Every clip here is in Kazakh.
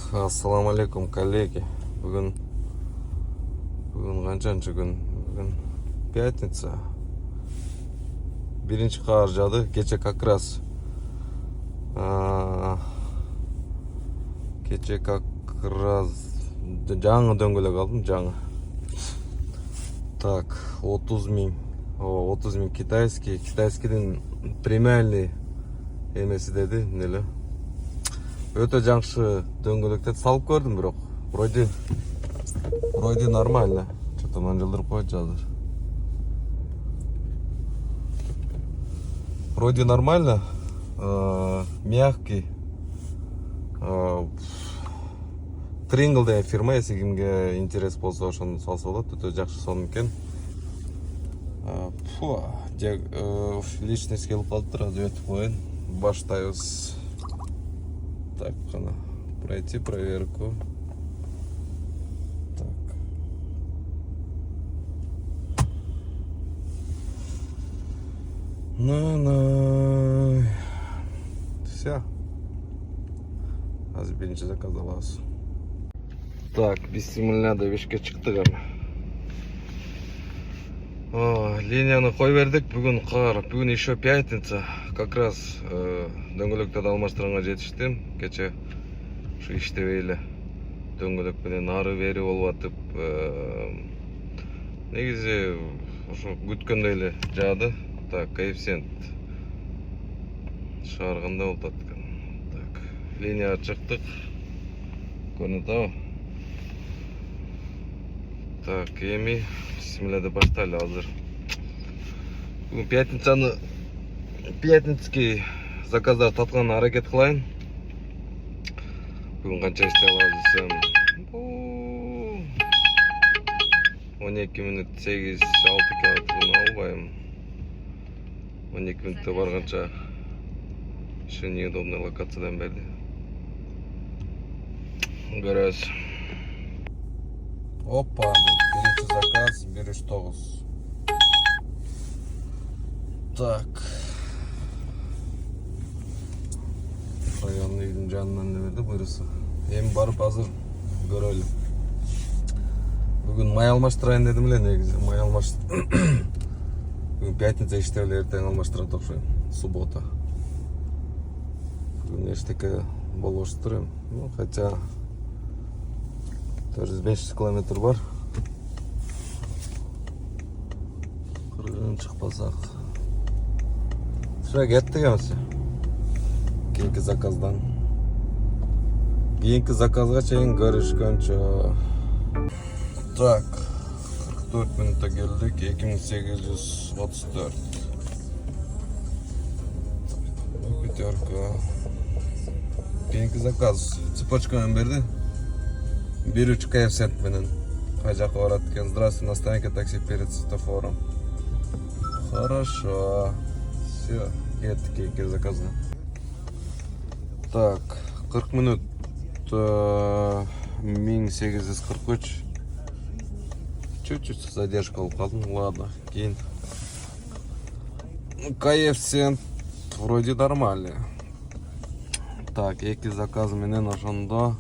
Ассаламу алейкум, коллеги. Бүгін қаншаншы күн? Бүгін пятница. Бірінші қар жады. Кече как раз жаңы дөңгелек алдым, жаңы. Так, 30 000 китайский. Китайскийден премиальный емесі деді, нелі. Өте жаңшы дөңгелектен салып көрдім, бірақ вроде нормально. Что-то мына жылдырып қойды жазыр. Вроде нормально, мягкий. Трингл деген фирма, если кімге интерес болса, ошоны салса болады. Өте жақсы соны екен. Личность келіп қалды, разы өтіп қойын. Баштайыз. Так, пройти проверку. Так. Все. Аз бірінші заказ аласыз. Так, бисмилля деп ешке шықтық. Линияны қой бердік. Бүгін қар, бүгін еще пятница. Как раз дөңгелектерді алмаштырғанға жетіштім. Кече шу иштебейлі дөңгелекпенен ары бері болып атып, негізі ошо күткөндөй жады. Так, коэффициент шығарғанда болды атқан. Так, линияға шықтық. Көрінеді ау. Так, еми бисмилля баштайлы азыр. Бүгін пятницкий заказдар татқан аракет қылайын. Бүгін қанша істей алады десем, 12 минут 8-6 километрін албайым. 12 минутта барғанша еще неудобный локациядан берді. Көрөз. Опа, бірінші заказ 139. Так. Районный үйдің жанынан немеді бұйрысы. Ем барып азыр көрөлі. Бүгін май алмаштырайын дедім ле, негізі. Май алмаштырайын. Бүгін пятница іштевілі, ертең алмаштырайын тоқшайын. Суббота. Бүгін ештеке болушы тұрым. Хотя 400-500 километр бар. Қырғын шықпасақ. Шыра кеттік емесі. Кейінгі заказдан. Кейінгі заказға чейін көрішкөнші. Так, 44 минутта келдік. 2834. Пятерка. Кейінгі заказ. Цепочкамен берді. 1-3 коэффициент менен. Қай жаққа барады екен. Здравствуйте, на стоянке такси перед светофором. Хорошо. Все, кеттік кейінгі заказға. Так, 40 минут 1843. Чуть-чуть задержка болып қалдым. Ладно, кейін. Коэффициент вроде нормальный. Так, екі заказ менен ошондо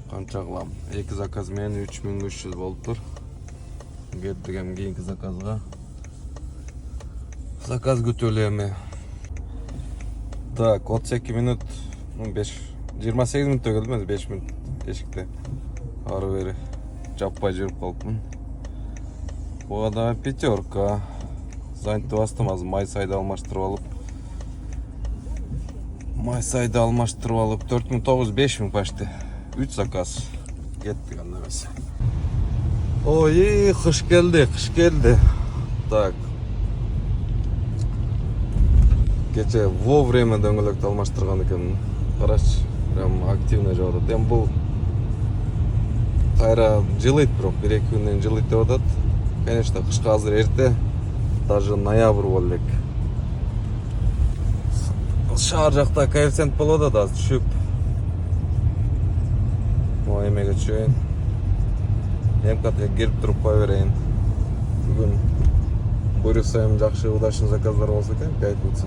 қанша қылам? Екі заказ менен 3300 болып тұр. Келдігем кейінгі заказға. Заказ күтөлеме. Так, 32 минут, 28 минут келдім, 5 минут ешікте ары бері жаппай жүріп қалыппын. Бұғада пятерка. Занятты бастым, азы майсайды алмаштырып алып. 4905 мың пашты. 3 заказ. Кеттік аннамесі. Ой, қыш келді. Так. Кече вовремя дөңгелекті алмаштырған екен. Қараш, прям активно жауды. Дем бұл қайра жылыйт, бірақ 1-2 күннен жылыйт деп отады. Конечно, қышқа азыр ерте, даже ноябрь болдек. Шаар жақта коэффициент болады да, түшіп. Емеге түшейін. Емкатқа келіп тұрып қой берейін. Бүгін бұйрықсайым жақшы удачный заказдар болса екен, пятница.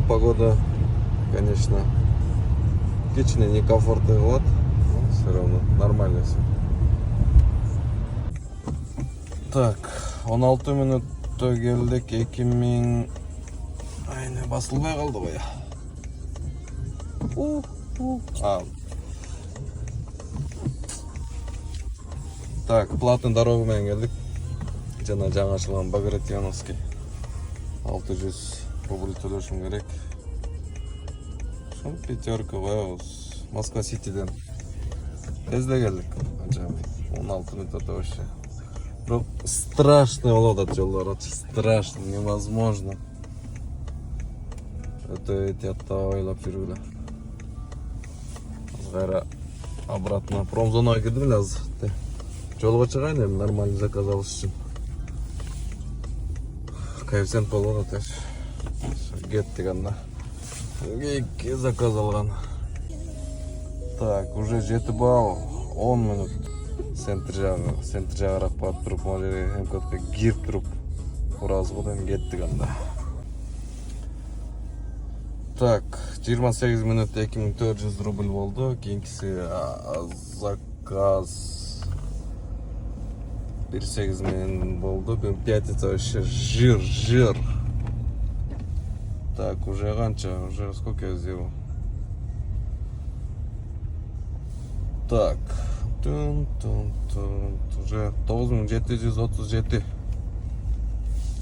Погода, конечно, кичине некомфортный кылат. Все равно нормально все. Так, 16 минутта келдик. 2000 айне басылбай калды го я. Так, платный дорога менен келдик. Жана жаңы ачылган Багратионовский 600 рубль төлөшүм керек. Ошол пятерка коебуз. Москва Ситиден тезде келдик. Анча 16 минутта вообще. Бирок страшный болуп атат жолдор, страшно, невозможно. Өтө этиятта ойлоп жүргүлө. Кайра обратно промзонага кирдим эле азыр. Жолго чыгайын эми нормальный заказ алыш үчүн. Коэффициент болуп атат. Кеттик анда. 2 заказ алган. Так, уже 7 балл, 10 минут. Центр жагыраак барып туруп, могу МКТка кирип туруп, уразгыдан кеттик анда. Так, 28 минут 2400 рубль болду. Кийинкиси заказ 1.8 менен болду. Бүгүн пятница вообще жир. Так, уже канча? Уже сколько я сделал? Так, уже 9737.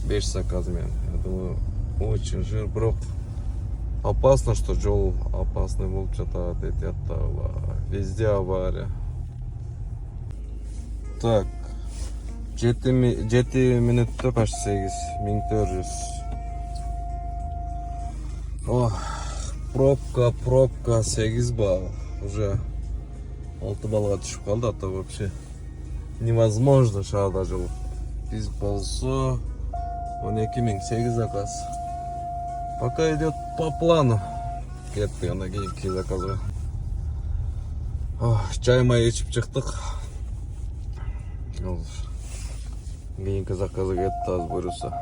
5 заказ менен. Я думаю, очень жир, бирок опасно, что жол опасный болуп жатат, этиятта везде авария. Так, 7 минутта почти 8 1400. О, пробка 8 балл. Уже 6 баллга түшүп калды, а то вообще невозможно шаарда жол. Биз болсо 12000 8 заказ. Пока идет по плану. Кеттик анда кийинки заказга. Чай май ичип чыктык. Кийинки заказга кетти аз буюрса.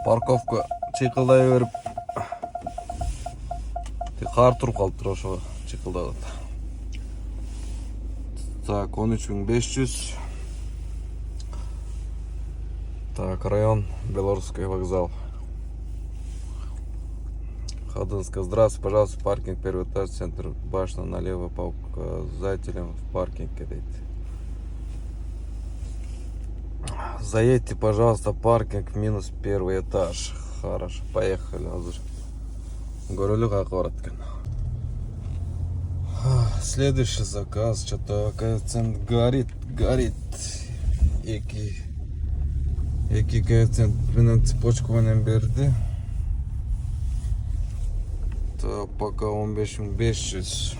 Парковка чыйкылдай берип кар туруп калыптыр, ошого чыйкылдап атат. Так, 13500. Так, район Белорусский вокзал. Ходынска. Здравствуйте, пожалуйста, паркинг, первый этаж, центр, башня, налево по указателям в паркинге. Заедьте, пожалуйста, паркинг минус первый этаж. Хорошо, поехали. Горюлю как город. Следующий заказ. Что-то коэффициент горит. Эки коэффициент менен цепочку менен берди. Так, пока 15500.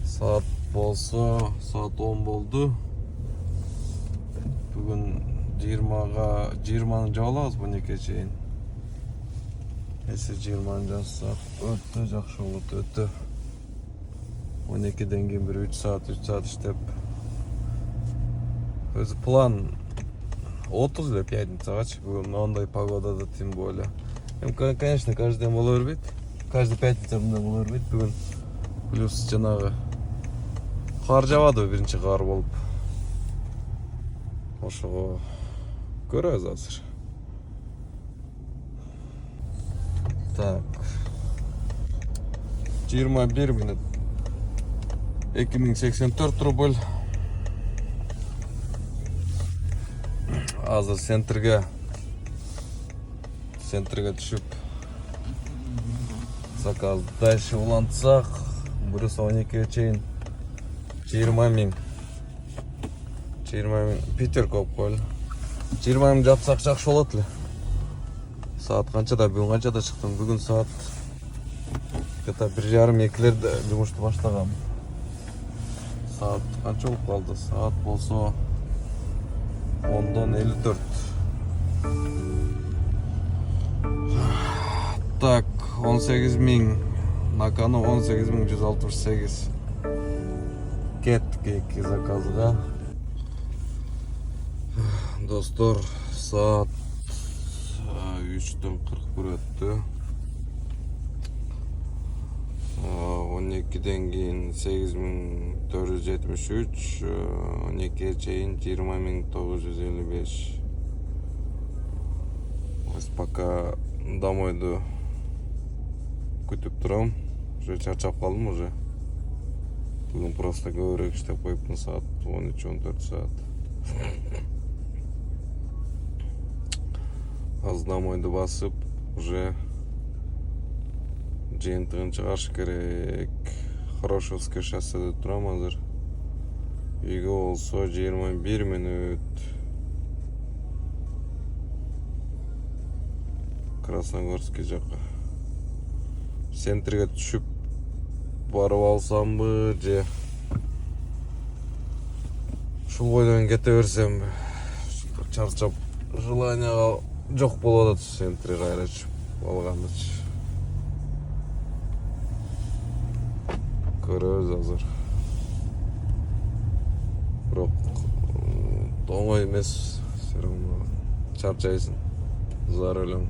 Saat болсо, saat 10 болду. Бүгүн 20-ны жаба алабыз бунеке чейин. Эсе 20-ны жазсак өтө жакшы болот, өтө. 12ден кийин бир 3 саат иштеп. Өзү план 30 эле пятницагачы, бүгүн мындай погодада тем более. Конечно, каждый день боло бербейт. Каждый пятница мындай боло бербейт. Бүгүн плюс жанагы кар жабады, биринчи кар болуп. Ошого көрөбүз азыр. Так. 21 минут. 2084 рубль. Азыр центрге түшүп заказ дальше улантсак, буюрса 12ге чейин 20 000 пятерка болуп коелу. 20 000 жапсак жакшы болот эле. Саат канчада, бүгүн канчада чыктым? Бүгүн саат где-то 1:30-2:00 жумушту баштагам. Саат канча болуп калды? Саат болсо 10:54. Так, 18 000. На кону 18 168. Кеттик эки заказга. Достор, саат 3:41 өттү. 12'den keyin 8473, 12'ye чейин 20955. Пока домойду күтүп турам. Уже чарчап калдым уже. Бүгүн просто көбүрөөк иштеп коюптун, саат 13-14 саат. Аз домойду басып, уже жыйынтыгын чыгарыш керек. Хорошевский шосседе турам азыр. Үйгө болсо 21 мүнөт. Красногорский жака. Центрге түшүп барып алсамбы же ушул бойдон кете берсемби? Чарчап желанияга жок болуп атат центрге кайра түшүп алганычы. Көрөбүз азыр. Бирок оңой эмес, все равно чарчайсың. За рулем.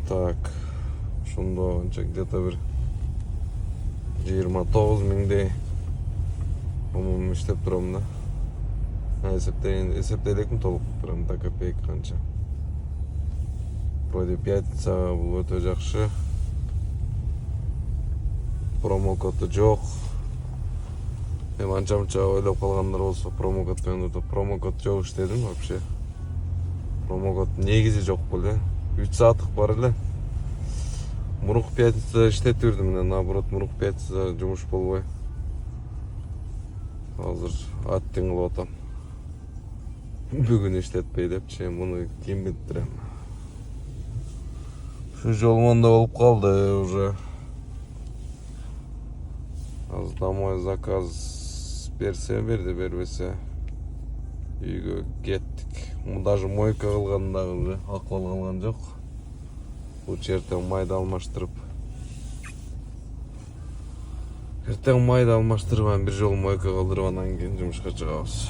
Так, ошондо где-то бир 29 миңдей умум иштеп турам да. Эсептейлекми толук прям до копейки канча. Вроде пятница бул өтө жакшы. Промокоду жок. Эми анча-мынча ойлоп калгандар болсо промокод менен промокод жок иштедим вообще. Промокод негизи жок беле. 3 сааттык бар эле. Мурунку пятница иштетип жүрдүм, мына наоборот мурунку пятница жумуш болбой. Азыр аттың кылып атам. Бүгүн иштетпей депчи, муну ким билдирем. Şu жол монда болуп калды уже. Az домой заказ берсе берди, бербесе үйгө кеттик. Даже мойка кылган дагы акыбал калган жок. Лучше эртең майды алмаштырып. Эртең майды алмаштырып, бир жол мойка кылдырып анан кийин жумушка чыгабыз.